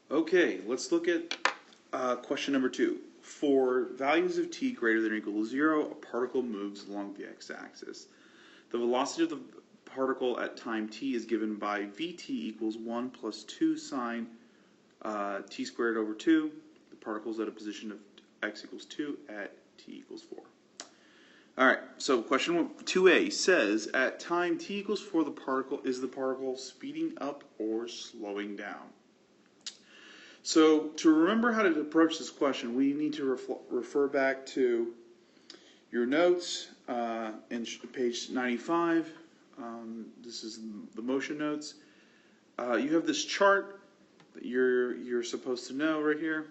Okay, let's look at question number 2. For values of t greater than or equal to 0, a particle moves along the x-axis. The velocity of the particle at time t is given by vt equals 1 plus 2 sine t squared over 2. The particle is at a position of x equals 2 at t equals 4. Alright, so question 2a says, at time t equals 4, is the particle speeding up or slowing down? So to remember how to approach this question, we need to refer back to your notes in page 95. This is the motion notes. You have this chart that you're supposed to know right here,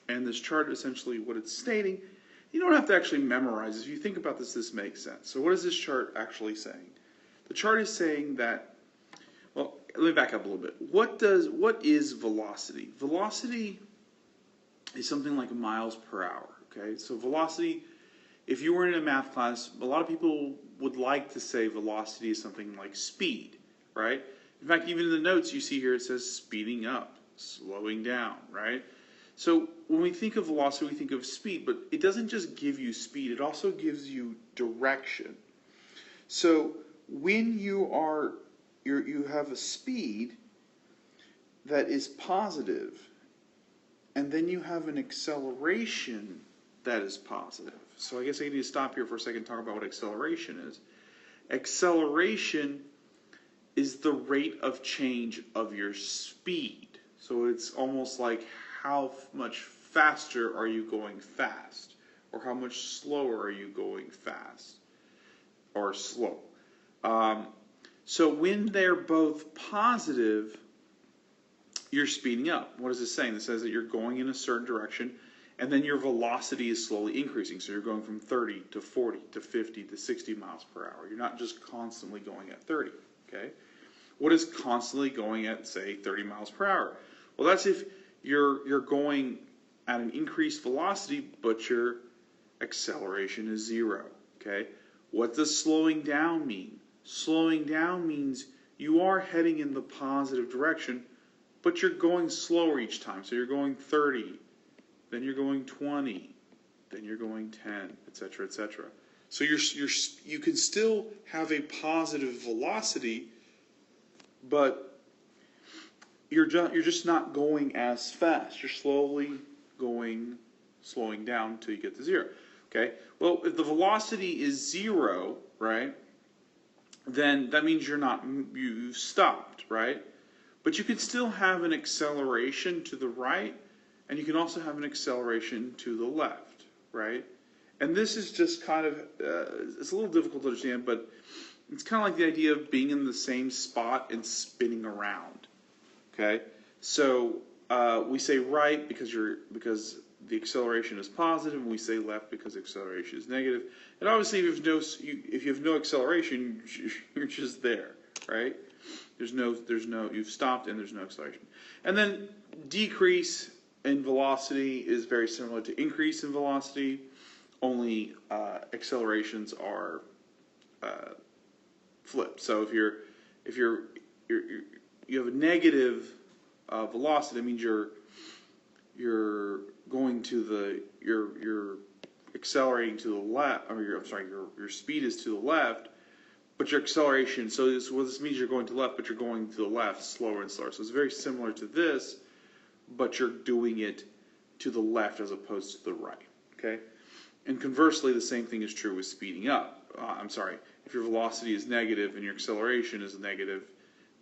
and this chart essentially what it's stating. You don't have to actually memorize it. If you think about this, this makes sense. So what is this chart actually saying? The chart is saying that, well, let me back up a little bit. What is velocity? Velocity is something like miles per hour. Okay, so velocity, if you were in a math class, a lot of people would like to say velocity is something like speed, right? In fact, even in the notes you see here it says speeding up, slowing down, right? So when we think of velocity, we think of speed, but it doesn't just give you speed, it also gives you direction. So when you have a speed that is positive, and then you have an acceleration that is positive. So I guess I need to stop here for a second and talk about what acceleration is. Acceleration is the rate of change of your speed. So it's almost like how much faster are you going fast, or how much slower are you going fast or slow. So when they're both positive, you're speeding up. What is this saying? It says that you're going in a certain direction, and then your velocity is slowly increasing. So you're going from 30 to 40 to 50 to 60 miles per hour. You're not just constantly going at 30. Okay? What is constantly going at, say, 30 miles per hour? Well, that's if you're going at an increased velocity, but your acceleration is 0. Okay? What does slowing down mean? Slowing down means you are heading in the positive direction, but you're going slower each time. So you're going 30, then you're going 20, then you're going 10, etc., etc. So you can still have a positive velocity, but you're just not going as fast. You're slowly slowing down until you get to 0. Okay. Well, if the velocity is 0, right, then that means you've stopped, right? But you can still have an acceleration to the right, and you can also have an acceleration to the left, right? And this is just kind of, it's a little difficult to understand, but it's kind of like the idea of being in the same spot and spinning around, okay? So we say right because the acceleration is positive, and we say left because the acceleration is negative. And obviously, if you have no acceleration, you're just there, right? You've stopped and there's no acceleration. And then decrease in velocity is very similar to increase in velocity, only accelerations are flipped. So if you have a negative velocity, that means you're going to you're accelerating to the left, or your speed is to the left, but your acceleration, so this means you're going to the left, but you're going to the left slower and slower. So it's very similar to this, but you're doing it to the left as opposed to the right, okay? And conversely, the same thing is true with speeding up. If your velocity is negative and your acceleration is negative,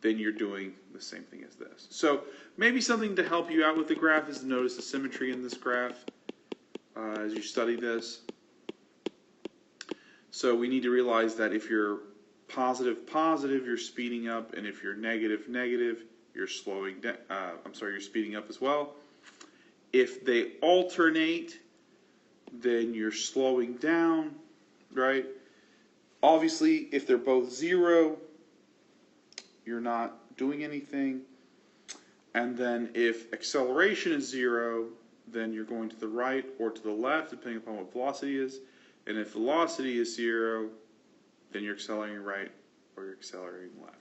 then you're doing the same thing as this. So maybe something to help you out with the graph is to notice the symmetry in this graph as you study this. So we need to realize that if you're positive, you're speeding up, and if you're negative, you're slowing down. You're speeding up as well. If they alternate, then you're slowing down, right? Obviously, if they're both 0, you're not doing anything. And then if acceleration is 0, then you're going to the right or to the left, depending upon what velocity is. And if velocity is 0, then you're accelerating right or you're accelerating left.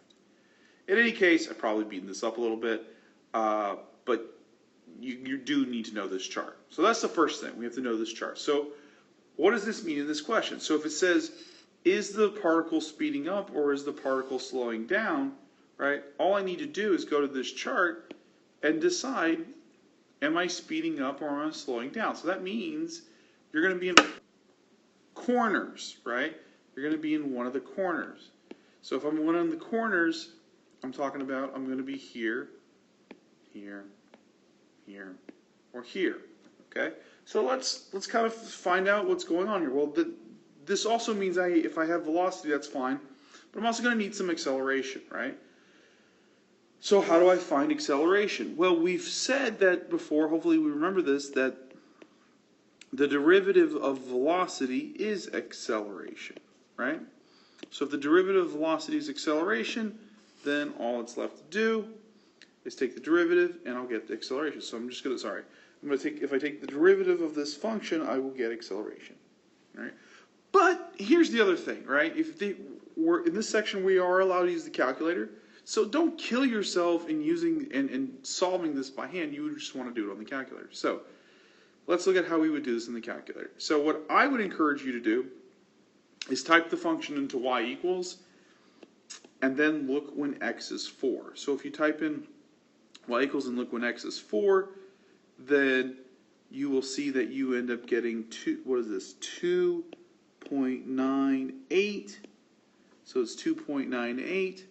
In any case, I've probably beaten this up a little bit, but you do need to know this chart. So that's the first thing. We have to know this chart. So what does this mean in this question? So if it says, is the particle speeding up or is the particle slowing down, right? All I need to do is go to this chart and decide, am I speeding up or am I slowing down? So that means you're going to be in corners, right? You're going to be in one of the corners. So if I'm one of the corners, I'm talking about I'm going to be here, here, here, or here. Okay? So let's kind of find out what's going on here. Well, this also means if I have velocity, that's fine, but I'm also going to need some acceleration, right? So how do I find acceleration? Well, we've said that before, hopefully we remember this, that the derivative of velocity is acceleration, right? So if the derivative of velocity is acceleration, then all it's left to do is take the derivative and I'll get the acceleration. So I'm just going to, if I take the derivative of this function, I will get acceleration, right? But here's the other thing, right? We're in this section, we are allowed to use the calculator. So don't kill yourself in using and solving this by hand. You just want to do it on the calculator. So let's look at how we would do this in the calculator. So what I would encourage you to do is type the function into y equals, and then look when x is 4. So if you type in y equals and look when x is 4, then you will see that you end up getting 2.98. So it's 2.98,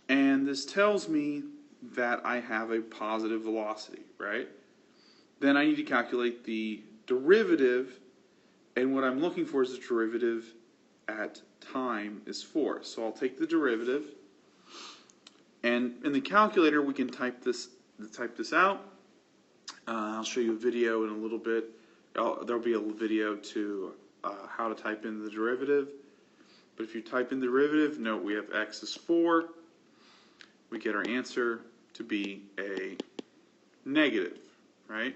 and this tells me that I have a positive velocity, right? Then I need to calculate the derivative, and what I'm looking for is the derivative at time is 4. So I'll take the derivative, and in the calculator we can type this out. I'll show you a video in a little bit. There'll be a video to how to type in the derivative. But if you type in the derivative, note we have x is 4. We get our answer to be a negative, right?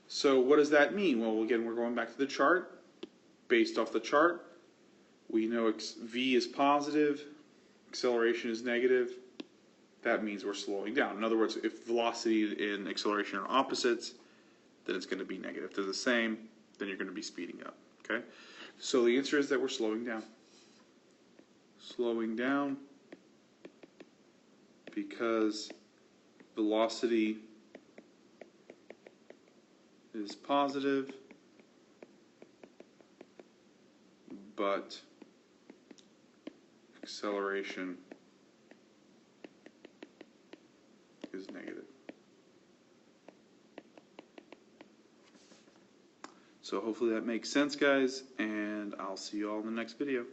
So what does that mean? Well, again, we're going back to the chart. Based off the chart, we know v is positive, acceleration is negative. That means we're slowing down. In other words, if velocity and acceleration are opposites, then it's going to be negative. If they're the same, then you're going to be speeding up. Okay? So the answer is that we're slowing down. Slowing down because velocity is positive, but acceleration is negative. So hopefully that makes sense, guys, and I'll see you all in the next video.